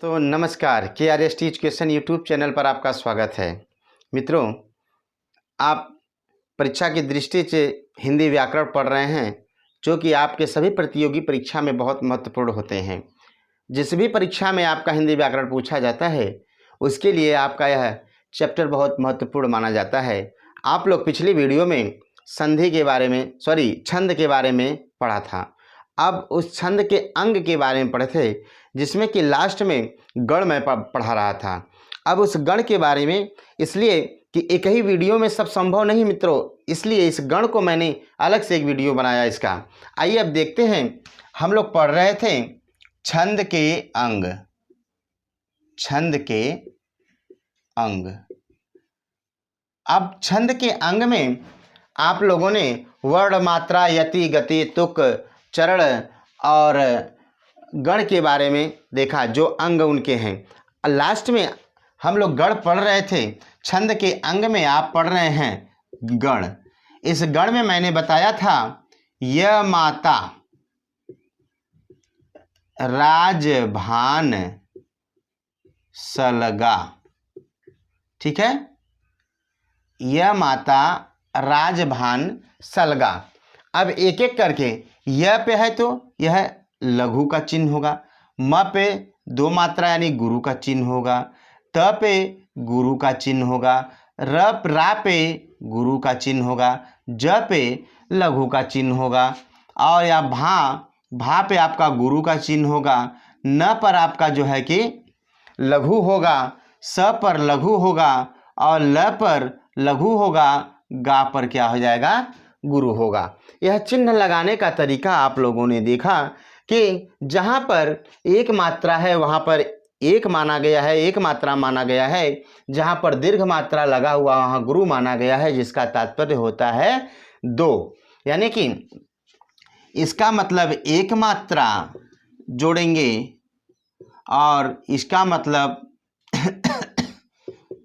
तो नमस्कार, KRST education YouTube channel पर आपका स्वागत है। मित्रों, आप परीक्षा की दृष्टि से हिंदी व्याकरण पढ़ रहे हैं, जो कि आपके सभी प्रतियोगी परीक्षा में बहुत महत्वपूर्ण होते हैं। जिस भी परीक्षा में आपका हिंदी व्याकरण पूछा जाता है, उसके लिए आपका यह चैप्टर बहुत महत्वपूर्ण माना जाता है। आप लोग पिछली वीडियो में संधि के बारे में छंद के बारे में पढ़ा था। अब उस छंद के अंग के बारे में पढ़े थे, जिसमें कि लास्ट में गण मैं पढ़ा रहा था। अब उस गण के बारे में, इसलिए कि एक ही वीडियो में सब संभव नहीं मित्रों, इसलिए इस गण को मैंने अलग से एक वीडियो बनाया इसका। आइए अब देखते हैं। हम लोग पढ़ रहे थे छंद के अंग। छंद के अंग। अब छंद के अंग में आप लोगों ने वर्ण, मात्रा, यति, गति, तुक, चरण और गण के बारे में देखा, जो अंग उनके हैं। लास्ट में हम लोग गण पढ़ रहे थे। छंद के अंग में आप पढ़ रहे हैं गण। इस गण में मैंने बताया था य माता, राजभान, सलगा। ठीक है, य माता, राजभान, सलगा। अब एक एक करके, य पे है तो यह लघु का चिन्ह होगा, म पे दो मात्रा यानी गुरु का चिन्ह होगा, त पे गुरु का चिन्ह होगा, रा पे गुरु का चिन्ह होगा, ज पे लघु का चिन्ह होगा, और या भा पे आपका गुरु का चिन्ह होगा, न पर आपका जो है कि लघु होगा, स पर लघु होगा, और ल पर लघु होगा, गा पर क्या हो जाएगा, गुरु होगा। यह चिन्ह लगाने का तरीका आप लोगों ने देखा कि जहाँ पर एक मात्रा है वहाँ पर एक माना गया है, एक मात्रा माना गया है। जहाँ पर दीर्घ मात्रा लगा हुआ वहाँ गुरु माना गया है, जिसका तात्पर्य होता है दो। यानी कि इसका मतलब एक मात्रा जोड़ेंगे और इसका मतलब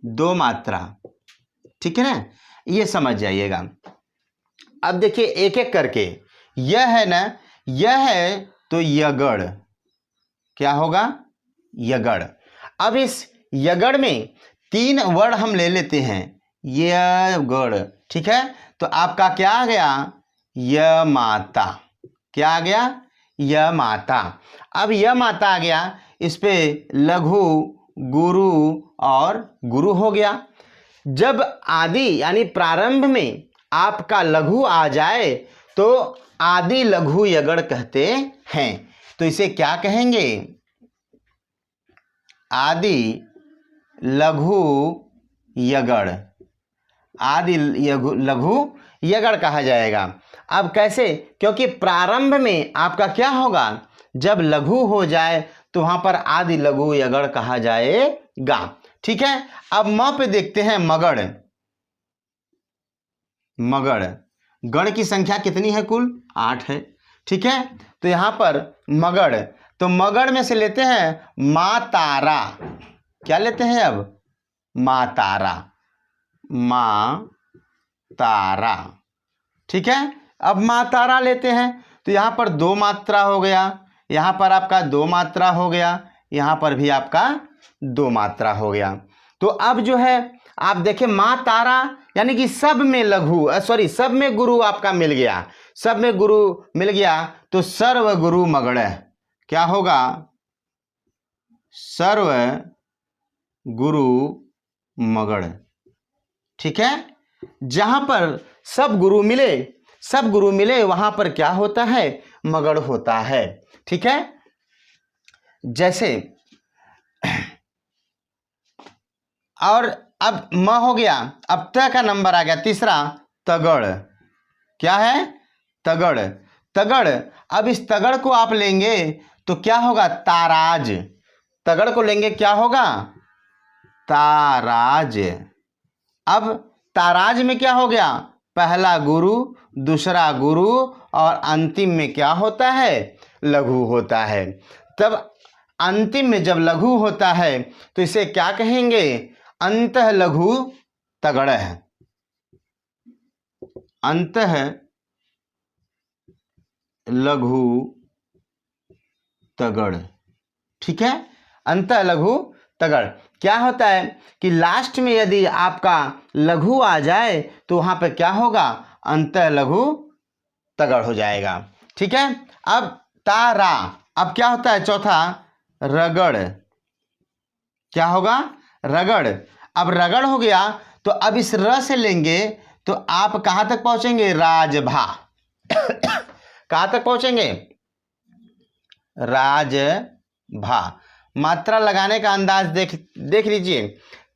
दो मात्रा। ठीक है ना, ये समझ जाइएगा। अब देखिए एक एक करके, यह है ना, यह है तो यगड़ क्या होगा, यगड़। अब इस यगड़ में तीन वर्ण हम ले लेते हैं, यगड़। ठीक है, तो आपका क्या आ गया, य माता। क्या आ गया, य माता। अब य माता आ गया, इस पे लघु, गुरु और गुरु हो गया। जब आदि यानी प्रारंभ में आपका लघु आ जाए तो आदि लघु यगड़ कहते हैं। तो इसे क्या कहेंगे, आदि लघु यगड़। आदि लघु यगड़ कहा जाएगा। अब कैसे, क्योंकि प्रारंभ में आपका क्या होगा, जब लघु हो जाए तो वहां पर आदि लघु यगड़ कहा जाएगा। ठीक है, अब म पे देखते हैं मगड़। मगड़, गण की संख्या कितनी है, कुल 8 है। ठीक है, तो यहां पर मगड़, तो मगड़ में से लेते हैं माँ तारा। क्या लेते हैं अब, माँ तारा, माँ तारा। ठीक है, अब माँ तारा लेते हैं तो यहाँ पर दो मात्रा हो गया, यहाँ पर आपका दो मात्रा हो गया, यहाँ पर भी आपका दो मात्रा हो गया। तो अब जो है आप देखें माँ तारा, यानी कि सब में लघु सब में गुरु आपका मिल गया, सब में गुरु मिल गया, तो सर्व गुरु मगड़ क्या होगा, सर्व गुरु मगड़। ठीक है, जहां पर सब गुरु मिले वहां पर क्या होता है, मगड़ होता है। ठीक है, जैसे और अब म हो गया, अब त का नंबर आ गया तीसरा, तगड़। क्या है, तगड़। तगड़, अब इस तगड़ को आप लेंगे तो क्या होगा, ताराज। तगड़ को लेंगे क्या होगा, ताराज। अब ताराज में क्या हो गया, पहला गुरु, दूसरा गुरु और अंतिम में क्या होता है, लघु होता है। तब अंतिम में जब लघु होता है तो इसे क्या कहेंगे, अंतः लघु तगड़ है। अंतः लघु तगड़। ठीक है, अंतः लघु तगड़। क्या होता है कि लास्ट में यदि आपका लघु आ जाए तो वहां पे क्या होगा, अंतः लघु तगड़ हो जाएगा। ठीक है। अब तारा, अब क्या होता है चौथा, रगड़। क्या होगा, रगड़। अब रगड़ हो गया तो अब इस र से लेंगे तो आप कहां तक पहुंचेंगे, राजभा। कहां तक पहुंचेंगे, राजभा। मात्रा लगाने का अंदाज देख लीजिए,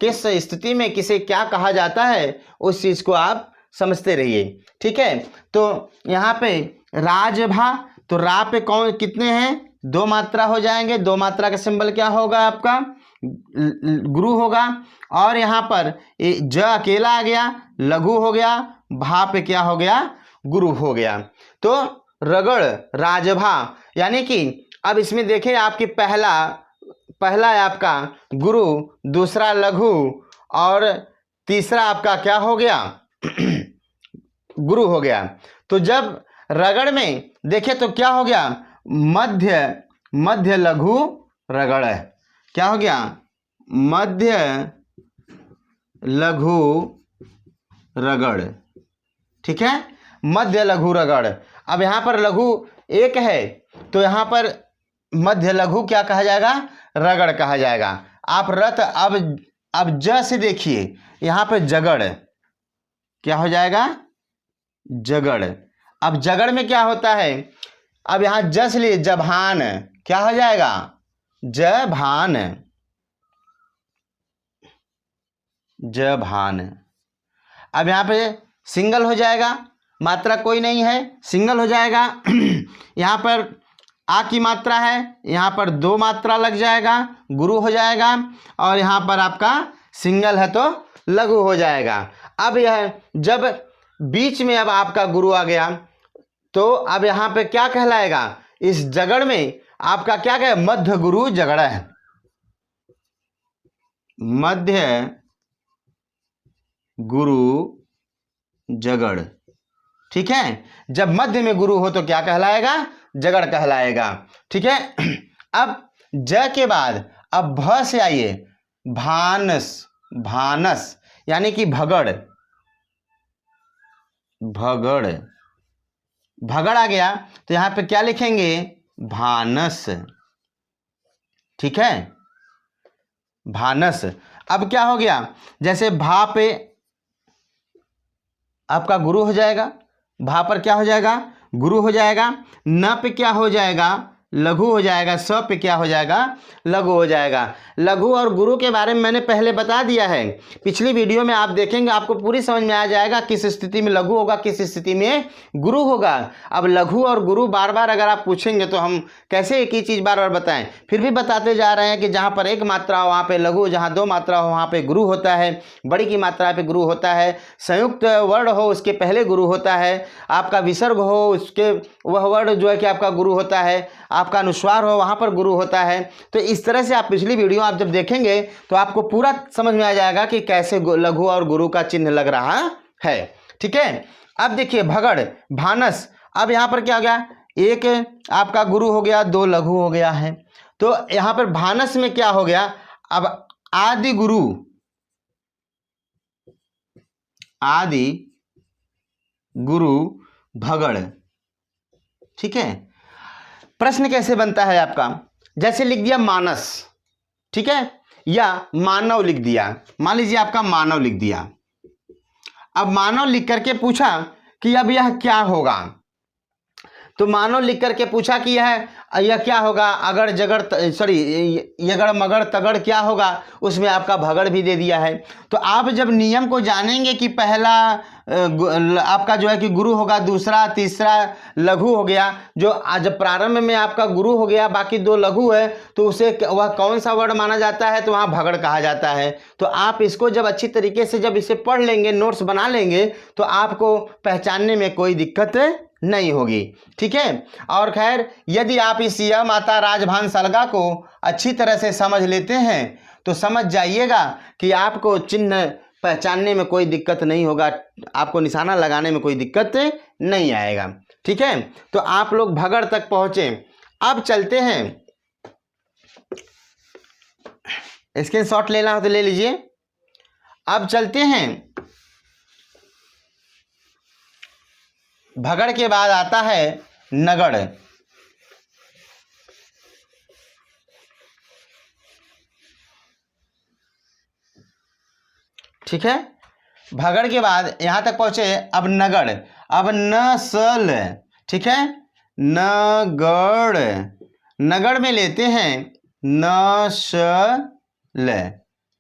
किस स्थिति में किसे क्या कहा जाता है उस चीज को आप समझते रहिए। ठीक है। तो यहाँ पे राजभा, तो रा पे कौन कितने हैं, दो मात्रा हो जाएंगे। दो मात्रा का सिंबल क्या होगा आपका, गुरु होगा। और यहाँ पर ज अकेला आ गया, लघु हो गया, भा पे क्या हो गया, गुरु हो गया। तो रगड़ राजभा, यानी कि अब इसमें देखें आपके पहला है आपका गुरु, दूसरा लघु और तीसरा आपका क्या हो गया, गुरु हो गया। तो जब रगड़ में देखें तो क्या हो गया, मध्य लघु रगड़। क्या हो गया, मध्य लघु रगड़। ठीक है, मध्य लघु रगड़। अब यहां पर लघु एक है तो यहां पर मध्य लघु क्या कहा जाएगा, रगड़ कहा जाएगा। आप रत अब ज से देखिए, यहां पे जगड़ क्या हो जाएगा, जगड़। अब जगड़ में क्या होता है, अब यहां ज से लिए जभान, क्या हो जाएगा, जभान। जभान। अब यहां पे सिंगल हो जाएगा, मात्रा कोई नहीं है, सिंगल हो जाएगा। यहां पर आ की मात्रा है, यहां पर दो मात्रा लग जाएगा, गुरु हो जाएगा। और यहां पर आपका सिंगल है तो लघु हो जाएगा। अब यह जब बीच में अब आपका गुरु आ गया तो अब यहां पे क्या कहलाएगा, इस जगड़ में आपका क्या कहे, मध्य गुरु जगड़ है, मध्य गुरु जगड़। ठीक है, जब मध्य में गुरु हो तो क्या कहलाएगा, जगड़ कहलाएगा। ठीक है। अब ज के बाद अब भ से आइए, भानस, भानस यानी कि भगड़, भगड़, भगड़ आ गया तो यहां पे क्या लिखेंगे, भानस। ठीक है, भानस। अब क्या हो गया, जैसे भा पे आपका गुरु हो जाएगा, भा पर क्या हो जाएगा, गुरु हो जाएगा। न पे क्या हो जाएगा, लघु हो जाएगा। स पे क्या हो जाएगा, लघु हो जाएगा। लघु और गुरु के बारे में मैंने पहले बता दिया है, पिछली वीडियो में आप देखेंगे आपको पूरी समझ में आ जाएगा किस स्थिति में लघु होगा, किस स्थिति में गुरु होगा। अब लघु और गुरु बार बार अगर आप पूछेंगे तो हम कैसे एक ही चीज़ बार बार बताएं, फिर भी बताते जा रहे हैं कि जहाँ पर एक मात्रा हो वहाँ पे लघु, जहाँ दो मात्रा हो वहाँ पे गुरु होता है, बड़ी की मात्रा पे गुरु होता है, संयुक्त वर्ण हो उसके पहले गुरु होता है, आपका विसर्ग हो उसके वह वर्ण जो है कि आपका गुरु होता है, आपका अनुस्वार हो वहाँ पर गुरु होता है। तो इस तरह से आप पिछली वीडियो आप जब देखेंगे तो आपको पूरा समझ में आ जाएगा कि कैसे लघु और गुरु का चिन्ह लग रहा है। ठीक है। अब देखिए भगड़, भानस। अब यहाँ पर क्या हो गया, एक आपका गुरु हो गया, दो लघु हो गया है। तो यहाँ पर भानस में क्या हो गया, अब आदि गुरु, आदि गुरु भगड़। ठीक है। प्रश्न कैसे बनता है आपका, जैसे लिख दिया मानस, ठीक है, या मानव लिख दिया। मान लीजिए आपका मानव लिख दिया। अब मानव लिख करके पूछा कि अब यह क्या होगा, तो मानव लिख करके पूछा कि यह क्या होगा, अगर जगड़ यगड़ मगड़ तगड़ क्या होगा, उसमें आपका भगड़ भी दे दिया है। तो आप जब नियम को जानेंगे कि पहला आपका जो है कि गुरु होगा, दूसरा तीसरा लघु हो गया, जो जब प्रारंभ में आपका गुरु हो गया बाकी दो लघु है तो उसे वह कौन सा वर्ड माना जाता है, तो वहाँ भगड़ कहा जाता है। तो आप इसको जब अच्छी तरीके से जब इसे पढ़ लेंगे, नोट्स बना लेंगे, तो आपको पहचानने में कोई दिक्कत नहीं होगी। ठीक है। और खैर यदि आप इस य माता राजभान सलगा को अच्छी तरह से समझ लेते हैं तो समझ जाइएगा कि आपको चिन्ह पहचानने में कोई दिक्कत नहीं होगा, आपको निशाना लगाने में कोई दिक्कत नहीं आएगा। ठीक है। तो आप लोग भगड़ तक पहुंचे। अब चलते हैं स्क्रीनशॉट लेना हो तो ले लीजिए। अब चलते हैं, भगड़ के बाद आता है नगड़। ठीक है, भगड़ के बाद यहां तक पहुंचे, अब नगड़, अब नसल। ठीक है, नगड़, नगड़ में लेते हैं नस्ल।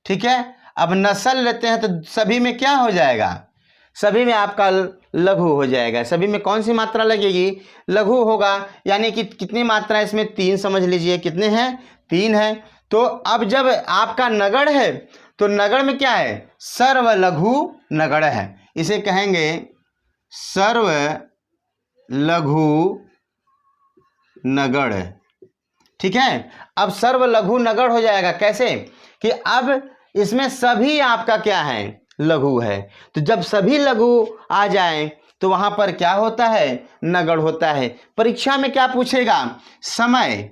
ठीक है, अब नस्ल लेते हैं तो सभी में क्या हो जाएगा, सभी में आपका लघु हो जाएगा। सभी में कौन सी मात्रा लगेगी, लघु होगा। यानी कि कितनी मात्रा इसमें, 3 समझ लीजिए, कितने हैं, 3 है। तो अब जब आपका नगड़ है तो नगड़ में क्या है, सर्व लघु नगड़ है, इसे कहेंगे सर्व लघु नगड़। ठीक है, अब सर्व लघु नगड़ हो जाएगा। कैसे कि अब इसमें सभी आपका क्या है, लघु है। तो जब सभी लघु आ जाएं तो वहां पर क्या होता है, नगड़ होता है। परीक्षा में क्या पूछेगा, समय,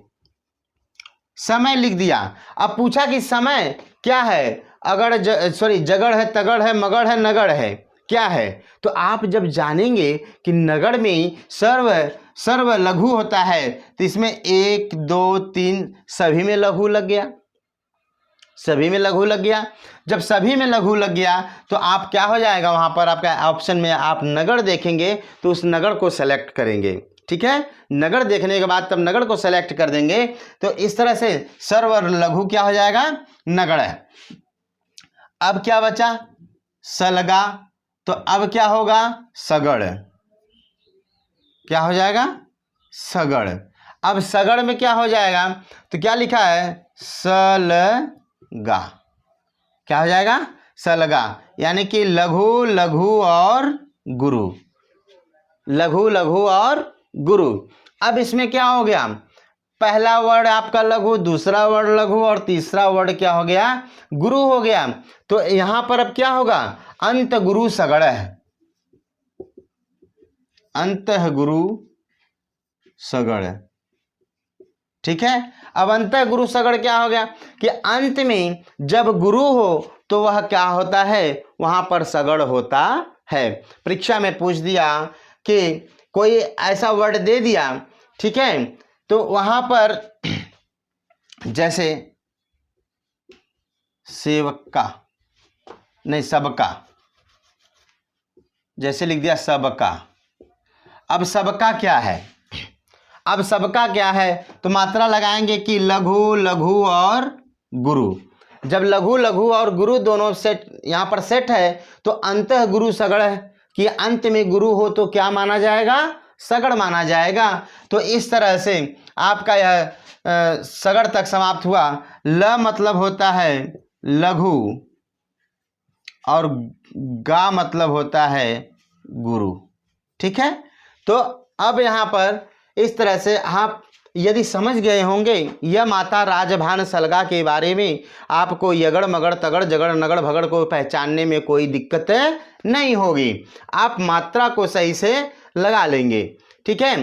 समय लिख दिया। अब पूछा कि समय क्या है, अगड़ जगड़ है, तगड़ है, मगड़ है, नगड़ है, क्या है। तो आप जब जानेंगे कि नगड़ में सर्व लघु होता है तो इसमें 1 2 3 सभी में लघु लग गया, सभी में लघु लग गया। जब सभी में लघु लग गया तो आप क्या हो जाएगा, वहां पर आपका ऑप्शन में आप नगड़ देखेंगे तो उस नगड़ को सेलेक्ट करेंगे। ठीक है, नगड़ देखने के बाद तब नगड़ को सेलेक्ट कर देंगे। तो इस तरह से सर्व और लघु क्या हो जाएगा, नगड़ है। अब क्या बचा, सलगा, तो अब क्या होगा, सगड़, क्या हो जाएगा, सगड़। अब सगड़ में क्या हो जाएगा, तो क्या लिखा है, सलगा, क्या हो जाएगा, सलगा। यानी कि लघु लघु और गुरु, लघु लघु और गुरु। अब इसमें क्या हो गया, पहला वर्ड आपका लघु, दूसरा वर्ड लघु और तीसरा वर्ड क्या हो गया, गुरु हो गया। तो यहां पर अब क्या होगा, अंत गुरु सगड़ है, अंत गुरु सगड़। ठीक है, अब अंत गुरु सगड़ क्या हो गया कि अंत में जब गुरु हो तो वह क्या होता है, वहां पर सगड़ होता है। परीक्षा में पूछ दिया कि कोई ऐसा वर्ड दे दिया, ठीक है, तो वहां पर जैसे सेवका, नहीं सबका, जैसे लिख दिया सबका। अब सबका क्या है, अब सबका क्या है, तो मात्रा लगाएंगे कि लघु लघु और गुरु। जब लघु लघु और गुरु दोनों सेट यहाँ पर सेट है तो अंतः गुरु सगड़ है कि अंत में गुरु हो तो क्या माना जाएगा, सगड़ माना जाएगा। तो इस तरह से आपका यह सगड़ तक समाप्त हुआ। ल मतलब होता है लघु और गा मतलब होता है गुरु। ठीक है, तो अब यहाँ पर इस तरह से आप यदि समझ गए होंगे यह माता राजभान सलगा के बारे में, आपको यगड़ मगड़ तगड़ जगड़ नगड़ भगड़ को पहचानने में कोई दिक्कत नहीं होगी, आप मात्रा को सही से लगा लेंगे। ठीक है,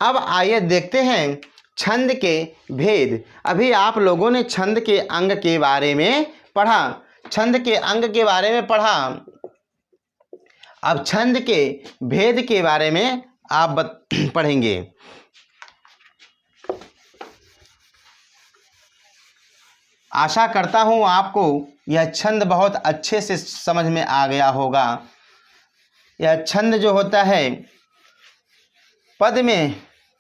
अब आइए देखते हैं छंद के भेद। अभी आप लोगों ने छंद के अंग के बारे में पढ़ा, छंद के अंग के बारे में पढ़ा। अब छंद के भेद के बारे में आप पढ़ेंगे। आशा करता हूं आपको यह छंद बहुत अच्छे से समझ में आ गया होगा। यह छंद जो होता है, पद में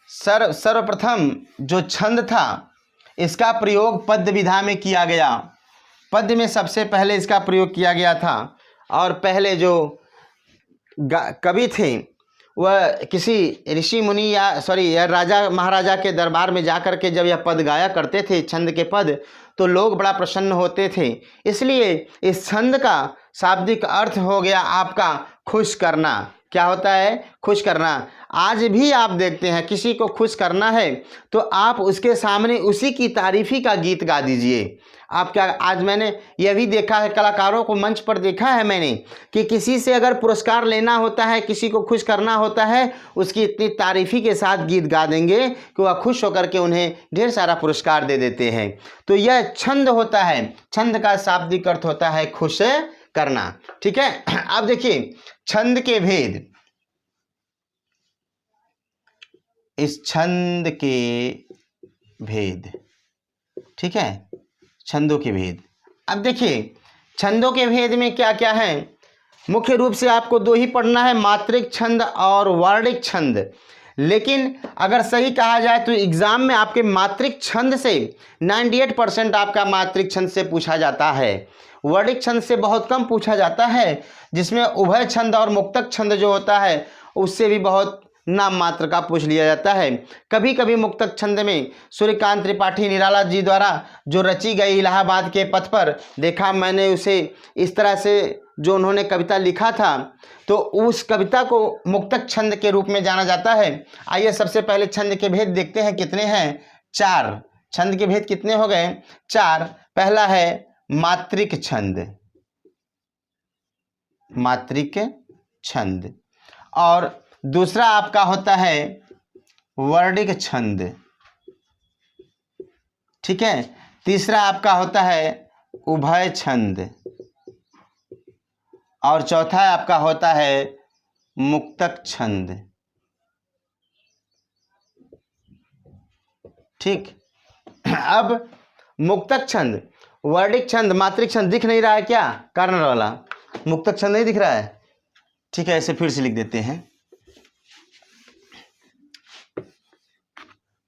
सर्वप्रथम जो छंद था इसका प्रयोग पद्य विधा में किया गया। पद्य में सबसे पहले इसका प्रयोग किया गया था और पहले जो कवि थे वह किसी ऋषि मुनि या राजा महाराजा के दरबार में जाकर के जब यह पद गाया करते थे, छंद के पद, तो लोग बड़ा प्रसन्न होते थे। इसलिए इस छंद का शाब्दिक अर्थ हो गया आपका खुश करना। क्या होता है, खुश करना। आज भी आप देखते हैं किसी को खुश करना है तो आप उसके सामने उसी की तारीफी का गीत गा दीजिए। आप क्या, आज मैंने यह भी देखा है, कलाकारों को मंच पर देखा है मैंने कि किसी से अगर पुरस्कार लेना होता है, किसी को खुश करना होता है, उसकी इतनी तारीफ़ी के साथ गीत गा देंगे कि वह खुश होकर के उन्हें ढेर सारा पुरस्कार दे देते हैं। तो यह छंद होता है, छंद का शाब्दिक अर्थ होता है खुश करना। ठीक है, अब देखिए छंद के भेद, इस छंद के भेद, ठीक है, छंदों के भेद। अब देखिए छंदों के भेद में क्या क्या है, मुख्य रूप से आपको दो ही पढ़ना है, मात्रिक छंद और वर्णिक छंद। लेकिन अगर सही कहा जाए तो एग्जाम में आपके मात्रिक छंद से 98% आपका मात्रिक छंद से पूछा जाता है, वर्णिक छंद से बहुत कम पूछा जाता है, जिसमें उभय छंद और मुक्तक छंद जो होता है उससे भी बहुत नाम मात्र का पूछ लिया जाता है। कभी कभी मुक्तक छंद में सूर्यकांत त्रिपाठी निराला जी द्वारा जो रची गई इलाहाबाद के पथ पर, देखा मैंने उसे, इस तरह से जो उन्होंने कविता लिखा था, तो उस कविता को मुक्तक छंद के रूप में जाना जाता है। आइए सबसे पहले छंद के भेद देखते हैं, कितने हैं, 4 छंद के भेद कितने हो गए, 4। पहला है मात्रिक छंद, मात्रिक छंद, और दूसरा आपका होता है वर्णिक छंद, ठीक है, तीसरा आपका होता है उभय छंद, और चौथा आपका होता है मुक्तक छंद। ठीक, अब मुक्तक छंद, वर्णिक छंद, मात्रिक छंद दिख नहीं रहा है क्या, कॉर्नर वाला मुक्तक छंद नहीं दिख रहा है, ठीक है, इसे फिर से लिख देते हैं,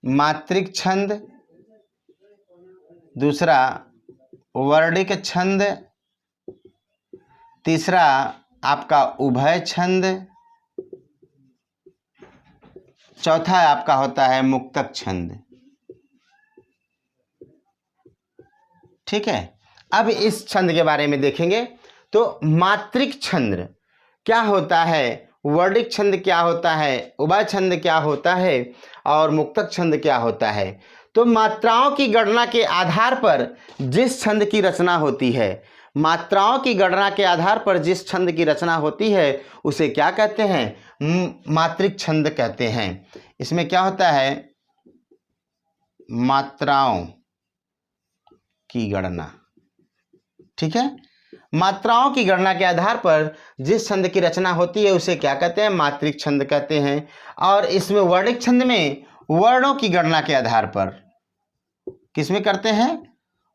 मात्रिक छंद, दूसरा वर्णिक छंद, तीसरा आपका उभय छंद, चौथा आपका होता है मुक्तक छंद। ठीक है, अब इस छंद के बारे में देखेंगे। तो मात्रिक छंद क्या होता है, वर्णिक छंद क्या होता है, उभय छंद क्या होता है, और मुक्तक छंद क्या होता है। तो मात्राओं की गणना के आधार पर जिस छंद की रचना होती है, मात्राओं की गणना के आधार पर जिस छंद की रचना होती है उसे क्या कहते हैं, मात्रिक छंद कहते हैं। इसमें क्या होता है, मात्राओं की गणना, ठीक है, मात्राओं की गणना के आधार पर जिस छंद की रचना होती है उसे क्या कहते हैं, मात्रिक छंद कहते हैं। और इसमें वर्णिक छंद में वर्णों की गणना के आधार पर, किसमें करते हैं,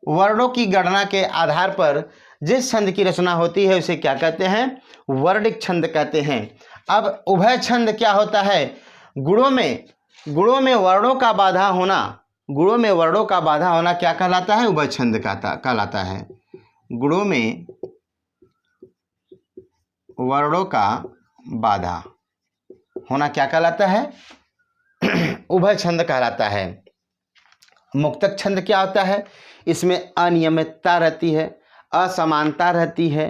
वर्णों की गणना के आधार पर जिस छंद की रचना होती है उसे क्या कहते हैं, वर्णिक छंद कहते हैं। अब उभय छंद क्या होता है, गुणों में वर्णों का बाधा होना, गुणों में वर्णों का बाधा होना क्या कहलाता है, उभय छंद कहलाता है। गुणों में वर्णों का बाधा होना क्या कहलाता है, उभय छंद कहलाता है। मुक्तक छंद क्या होता है, इसमें अनियमितता रहती है, असमानता रहती है।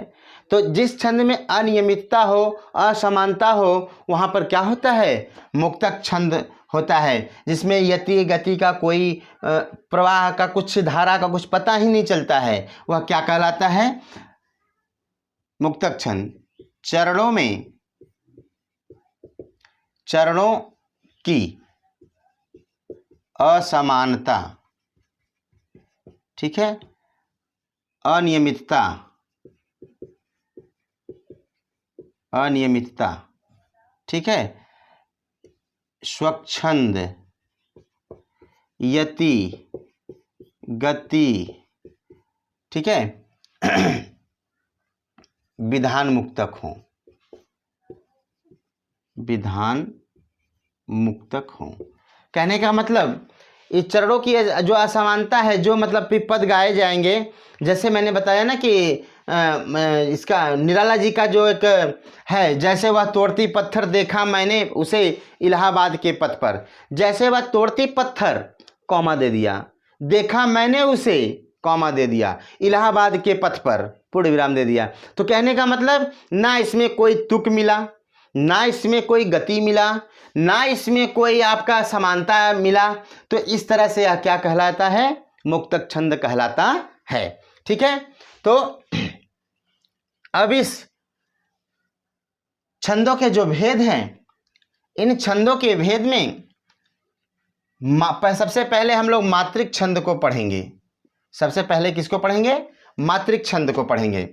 तो जिस छंद में अनियमितता हो, असमानता हो, वहाँ पर क्या होता है, मुक्तक छंद होता है, जिसमें यति गति का कोई प्रवाह का, कुछ धारा का कुछ पता ही नहीं चलता है, वह क्या कहलाता है, मुक्तक छंद। चरणों की असमानता, ठीक है, अनियमितता, ठीक है, स्वच्छंद, यति, गति, ठीक है, विधान मुक्तक हो, विधान मुक्तक हो। कहने का मतलब इस चरणों की जो असमानता है, जो मतलब पद गाए जाएंगे, जैसे मैंने बताया ना कि इसका निराला जी का जो एक है, जैसे वह तोड़ती पत्थर देखा मैंने उसे इलाहाबाद के पथ पर, जैसे वह तोड़ती पत्थर कॉमा दे दिया, देखा मैंने उसे कॉमा दे दिया, इलाहाबाद के पथ पर पूर्ण विराम दे दिया। तो कहने का मतलब ना इसमें कोई तुक मिला, ना इसमें कोई गति मिला, ना इसमें कोई आपका समानता मिला। तो इस तरह से यह क्या कहलाता है, मुक्तक छंद कहलाता है। ठीक है, तो अब इस छंदों के जो भेद हैं, इन छंदों के भेद में सबसे पहले हम लोग मात्रिक छंद को पढ़ेंगे। सबसे पहले किसको पढ़ेंगे? मात्रिक छंद को पढ़ेंगे।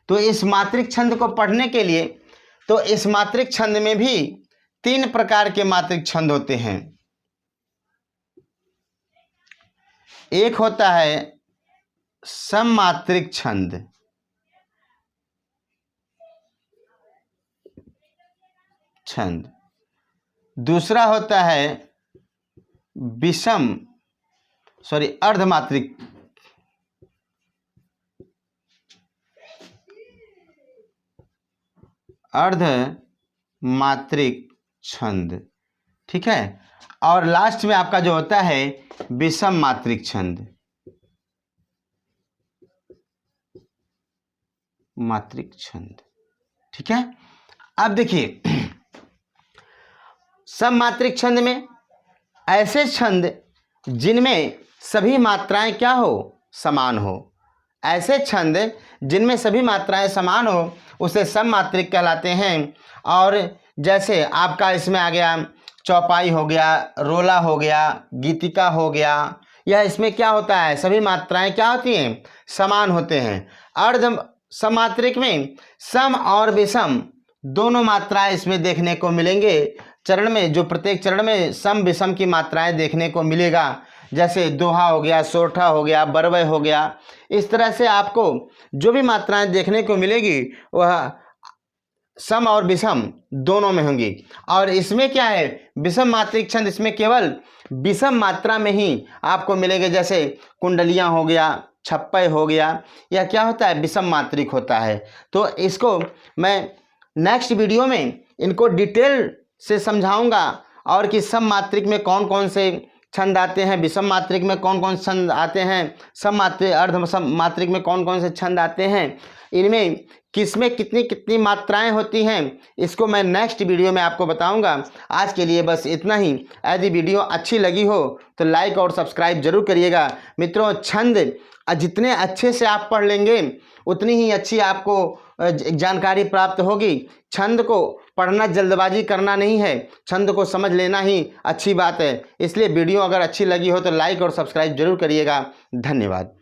तो इस मात्रिक छंद को पढ़ने के लिए, तो इस मात्रिक छंद में भी 3 प्रकार के मात्रिक छंद होते हैं। एक होता है सममात्रिक छंद, दूसरा होता है अर्धमात्रिक, छंद। ठीक है, और लास्ट में आपका जो होता है विषम मात्रिक छंद, ठीक है। अब देखिए, सममात्रिक छंद में ऐसे छंद जिनमें सभी मात्राएं क्या हो? समान हो। ऐसे छंद जिनमें सभी मात्राएं समान हो उसे सममात्रिक कहलाते हैं। और जैसे आपका इसमें आ गया चौपाई हो गया, रोला हो गया, गीतिका हो गया, यह इसमें क्या होता है? सभी मात्राएं क्या होती हैं? समान होते हैं। अर्ध सममात्रिक में सम और विषम दोनों मात्राएं इसमें देखने को मिलेंगे। चरण में जो प्रत्येक चरण में सम विषम की मात्राएं देखने को मिलेगा, जैसे दोहा हो गया, सोरठा हो गया, बरवय हो गया, इस तरह से आपको जो भी मात्राएं देखने को मिलेगी वह सम और विषम दोनों में होंगी। और इसमें क्या है? विषम मात्रिक छंद इसमें केवल विषम मात्रा में ही आपको मिलेंगे। जैसे कुंडलियां हो गया, छप्पय हो गया, यह क्या होता है? विषम मात्रिक होता है। तो इसको मैं नेक्स्ट वीडियो में इनको डिटेल से समझाऊंगा, और कि सम मात्रिक में कौन कौन से छंद आते हैं, विषम मात्रिक में कौन कौन से छंद आते हैं, सम मात्रिक अर्ध सम मात्रिक में कौन कौन से छंद आते हैं, इनमें किसमें कितनी कितनी मात्राएं होती हैं, इसको मैं नेक्स्ट वीडियो में आपको बताऊंगा। आज के लिए बस इतना ही। यदि वीडियो अच्छी लगी हो तो लाइक और सब्सक्राइब जरूर करिएगा। मित्रों, छंद जितने अच्छे से आप पढ़ लेंगे उतनी ही अच्छी आपको जानकारी प्राप्त होगी। छंद को पढ़ना जल्दबाजी करना नहीं है, छंद को समझ लेना ही अच्छी बात है। इसलिए वीडियो अगर अच्छी लगी हो तो लाइक और सब्सक्राइब जरूर करिएगा। धन्यवाद।